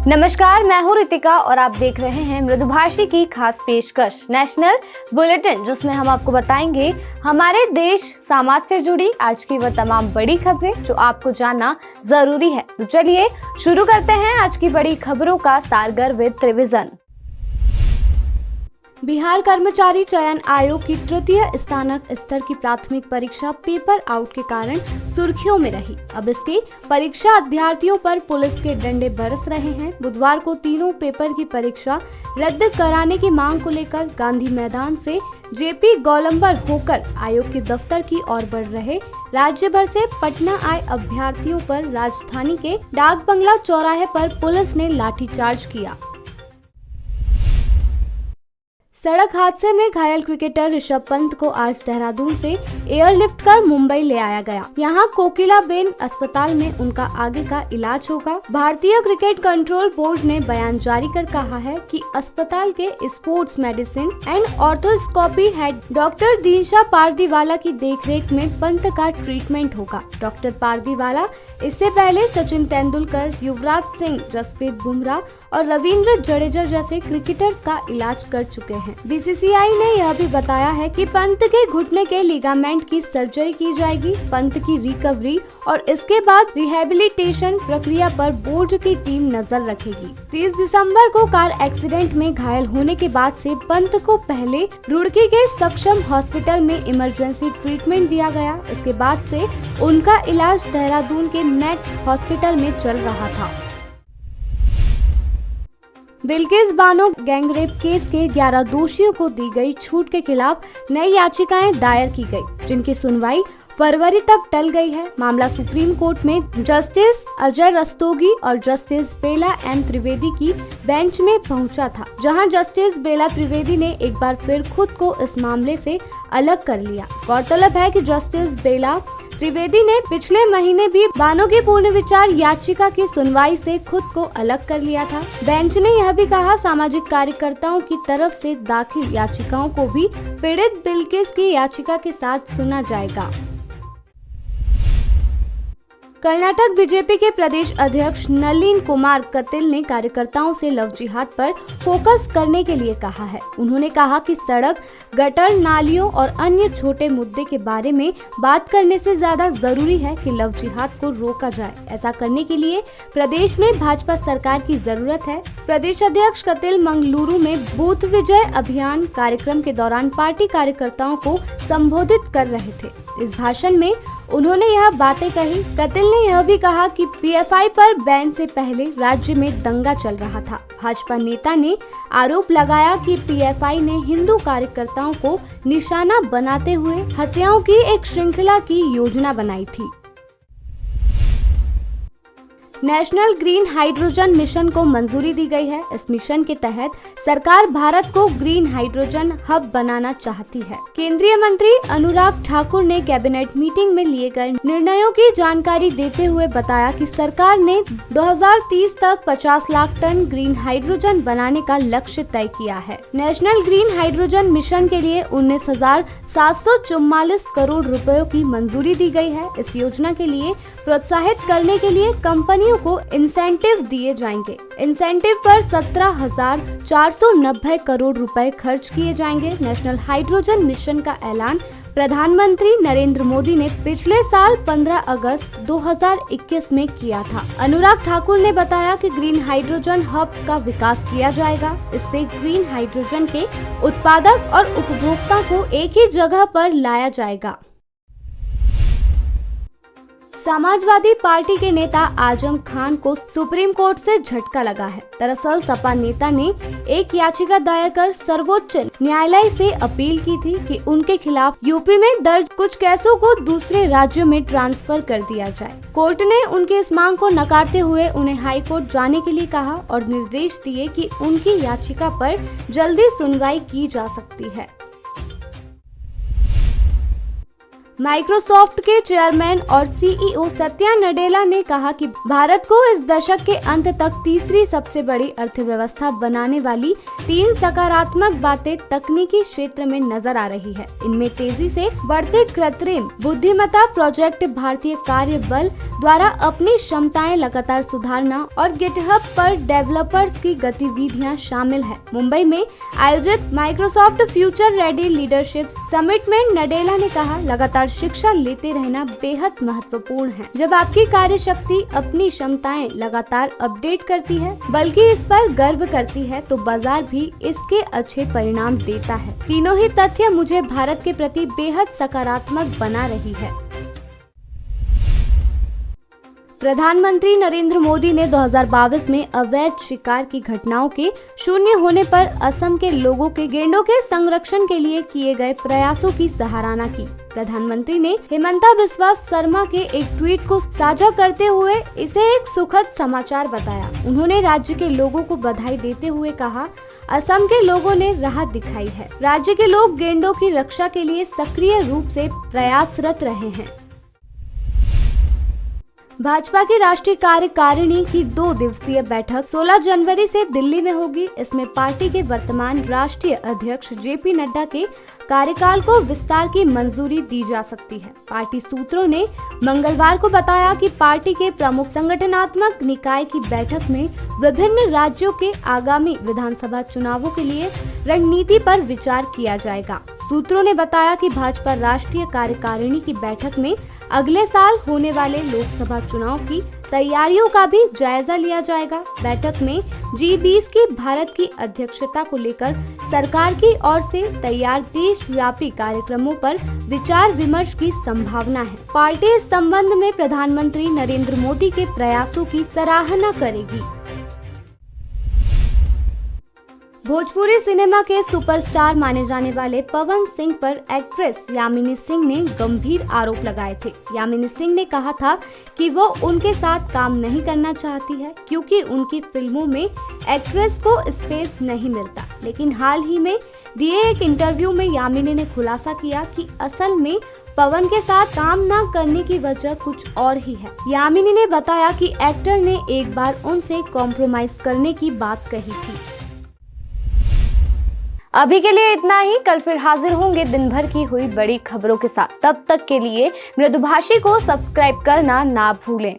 नमस्कार, मैं हूँ रितिका और आप देख रहे हैं मृदुभाषी की खास पेशकश नेशनल बुलेटिन, जिसमें हम आपको बताएंगे हमारे देश समाज से जुड़ी आज की वह तमाम बड़ी खबरें जो आपको जानना जरूरी है। तो चलिए शुरू करते हैं आज की बड़ी खबरों का सारगर विद रिवीजन। बिहार कर्मचारी चयन आयोग की तृतीय स्नातक स्तर की प्राथमिक परीक्षा पेपर आउट के कारण सुर्खियों में रही। अब इसके परीक्षा अभ्यर्थियों पर पुलिस के डंडे बरस रहे हैं। बुधवार को तीनों पेपर की परीक्षा रद्द कराने की मांग को लेकर गांधी मैदान से जेपी गोलंबर होकर आयोग के दफ्तर की ओर बढ़ रहे राज्य भर से पटना आए अभ्यर्थियों पर राजधानी के डाक बंगला चौराहे पर पुलिस ने लाठीचार्ज किया। सड़क हादसे में घायल क्रिकेटर ऋषभ पंत को आज देहरादून से एयरलिफ्ट कर मुंबई ले आया गया। यहां कोकिलाबेन अस्पताल में उनका आगे का इलाज होगा। भारतीय क्रिकेट कंट्रोल बोर्ड ने बयान जारी कर कहा है कि अस्पताल के sports medicine and orthoscopy head doctor Disha Pardiwala की देखरेख में पंत का ट्रीटमेंट होगा। डॉक्टर पारदीवाला इससे पहले सचिन तेंदुलकर, युवराज सिंह, जसप्रीत बुमराह और रविंद्र जडेजा जैसे क्रिकेटर्स का इलाज कर चुके हैं। बीसीसीआई ने यह भी बताया है कि पंत के घुटने के लिगामेंट की सर्जरी की जाएगी। पंत की रिकवरी और इसके बाद रिहेबिलिटेशन प्रक्रिया पर बोर्ड की टीम नजर रखेगी। 30 दिसंबर को कार एक्सीडेंट में घायल होने के बाद से पंत को पहले रुड़की के सक्षम हॉस्पिटल में इमरजेंसी ट्रीटमेंट दिया गया। इसके बाद से उनका इलाज देहरादून के मैक्स हॉस्पिटल में चल रहा था। बिल्किस बानो गैंगरेप केस के 11 दोषियों को दी गई छूट के खिलाफ नई याचिकाएं दायर की गई, जिनकी सुनवाई फरवरी तक टल गई है। मामला सुप्रीम कोर्ट में जस्टिस अजय रस्तोगी और जस्टिस बेला एम त्रिवेदी की बेंच में पहुंचा था, जहां जस्टिस बेला त्रिवेदी ने एक बार फिर खुद को इस मामले से अलग कर लिया। गौरतलब है कि जस्टिस बेला त्रिवेदी ने पिछले महीने भी बानो की पुनर्विचार याचिका की सुनवाई से खुद को अलग कर लिया था। बेंच ने यह भी कहा, सामाजिक कार्यकर्ताओं की तरफ से दाखिल याचिकाओं को भी पीड़ित बिल्किस की याचिका के साथ सुना जाएगा। कर्नाटक बीजेपी के प्रदेश अध्यक्ष नलिन कुमार कटिल ने कार्यकर्ताओं से लव जिहाद पर फोकस करने के लिए कहा है। उन्होंने कहा कि सड़क, गटर, नालियों और अन्य छोटे मुद्दे के बारे में बात करने से ज्यादा जरूरी है कि लव जिहाद को रोका जाए। ऐसा करने के लिए प्रदेश में भाजपा सरकार की जरूरत है। प्रदेश अध्यक्ष कटिल मंगलुरु में बूथ विजय अभियान कार्यक्रम के दौरान पार्टी कार्यकर्ताओं को संबोधित कर रहे थे। इस भाषण में उन्होंने यह बातें कही। कटिल ने यह भी कहा कि पीएफआई पर बैन से पहले राज्य में दंगा चल रहा था। भाजपा नेता ने आरोप लगाया कि पीएफआई ने हिंदू कार्यकर्ताओं को निशाना बनाते हुए हत्याओं की एक श्रृंखला की योजना बनाई थी। नेशनल ग्रीन हाइड्रोजन मिशन को मंजूरी दी गई है। इस मिशन के तहत सरकार भारत को ग्रीन हाइड्रोजन हब बनाना चाहती है। केंद्रीय मंत्री अनुराग ठाकुर ने कैबिनेट मीटिंग में लिए गए निर्णयों की जानकारी देते हुए बताया कि सरकार ने 2030 तक 50 लाख टन ग्रीन हाइड्रोजन बनाने का लक्ष्य तय किया है। नेशनल ग्रीन हाइड्रोजन मिशन के लिए 19,744 करोड़ रुपयों की मंजूरी दी गई है। इस योजना के लिए प्रोत्साहित करने के लिए कंपनियों को इंसेंटिव दिए जाएंगे। इंसेंटिव पर 17,490 करोड़ रुपए खर्च किए जाएंगे। नेशनल हाइड्रोजन मिशन का ऐलान प्रधानमंत्री नरेंद्र मोदी ने पिछले साल 15 अगस्त 2021 में किया था। अनुराग ठाकुर ने बताया कि ग्रीन हाइड्रोजन हब्स का विकास किया जाएगा। इससे ग्रीन हाइड्रोजन के उत्पादक और उपभोक्ता को एक ही जगह पर लाया जाएगा। समाजवादी पार्टी के नेता आजम खान को सुप्रीम कोर्ट से झटका लगा है। दरअसल सपा नेता ने एक याचिका दायर कर सर्वोच्च न्यायालय से अपील की थी कि उनके खिलाफ यूपी में दर्ज कुछ केसों को दूसरे राज्यों में ट्रांसफर कर दिया जाए। कोर्ट ने उनके इस मांग को नकारते हुए उन्हें हाई कोर्ट जाने के लिए कहा और निर्देश दिए कि उनकी याचिका पर जल्दी सुनवाई की जा सकती है। माइक्रोसॉफ्ट के चेयरमैन और सीईओ सत्या नडेला ने कहा कि भारत को इस दशक के अंत तक तीसरी सबसे बड़ी अर्थव्यवस्था बनाने वाली 3 सकारात्मक बातें तकनीकी क्षेत्र में नजर आ रही है। इनमें तेजी से बढ़ते कृत्रिम बुद्धिमत्ता प्रोजेक्ट, भारतीय कार्य बल द्वारा अपनी क्षमताएं लगातार सुधारना और गिटहब पर डेवलपर्स की गतिविधियां शामिल है। मुंबई में आयोजित Microsoft future ready leadership summit में नडेला ने कहा, लगातार शिक्षा लेते रहना बेहद महत्वपूर्ण है। जब आपकी कार्य शक्ति अपनी क्षमताएं लगातार अपडेट करती है, बल्कि इस पर गर्व करती है, तो बाजार भी इसके अच्छे परिणाम देता है। तीनों ही तथ्य मुझे भारत के प्रति बेहद सकारात्मक बना रही है। प्रधानमंत्री नरेंद्र मोदी ने 2022 में अवैध शिकार की घटनाओं के शून्य होने पर असम के लोगों के गैंडों के संरक्षण के लिए किए गए प्रयासों की सराहना की। प्रधानमंत्री ने हिमंता बिस्वा शर्मा के एक ट्वीट को साझा करते हुए इसे एक सुखद समाचार बताया। उन्होंने राज्य के लोगों को बधाई देते हुए कहा, असम के लोगों ने राहत दिखाई है। राज्य के लोग गैंडों की रक्षा के लिए सक्रिय रूप से प्रयासरत रहे हैं। भाजपा की राष्ट्रीय कार्यकारिणी की 2 दिवसीय बैठक 16 जनवरी से दिल्ली में होगी। इसमें पार्टी के वर्तमान राष्ट्रीय अध्यक्ष जेपी नड्डा के कार्यकाल को विस्तार की मंजूरी दी जा सकती है। पार्टी सूत्रों ने मंगलवार को बताया कि पार्टी के प्रमुख संगठनात्मक निकाय की बैठक में विभिन्न राज्यों के आगामी विधानसभा चुनावों के लिए रणनीति पर विचार किया जाएगा। सूत्रों ने बताया कि भाजपा राष्ट्रीय कार्यकारिणी की बैठक में अगले साल होने वाले लोकसभा चुनाव की तैयारियों का भी जायजा लिया जाएगा। बैठक में G20 की भारत की अध्यक्षता को लेकर सरकार की ओर से तैयार देशव्यापी कार्यक्रमों पर विचार विमर्श की संभावना है। पार्टी इस संबंध में प्रधानमंत्री नरेंद्र मोदी के प्रयासों की सराहना करेगी। भोजपुरी सिनेमा के सुपरस्टार माने जाने वाले पवन सिंह पर एक्ट्रेस यामिनी सिंह ने गंभीर आरोप लगाए थे। यामिनी सिंह ने कहा था कि वो उनके साथ काम नहीं करना चाहती है क्योंकि उनकी फिल्मों में एक्ट्रेस को स्पेस नहीं मिलता। लेकिन हाल ही में दिए एक इंटरव्यू में यामिनी ने खुलासा किया कि असल में पवन के साथ काम न करने की वजह कुछ और ही है। यामिनी ने बताया कि एक्टर ने एक बार उनसे कॉम्प्रोमाइज करने की बात कही थी। अभी के लिए इतना ही। कल फिर हाजिर होंगे दिन भर की हुई बड़ी खबरों के साथ। तब तक के लिए मृदुभाषी को सब्सक्राइब करना ना भूलें।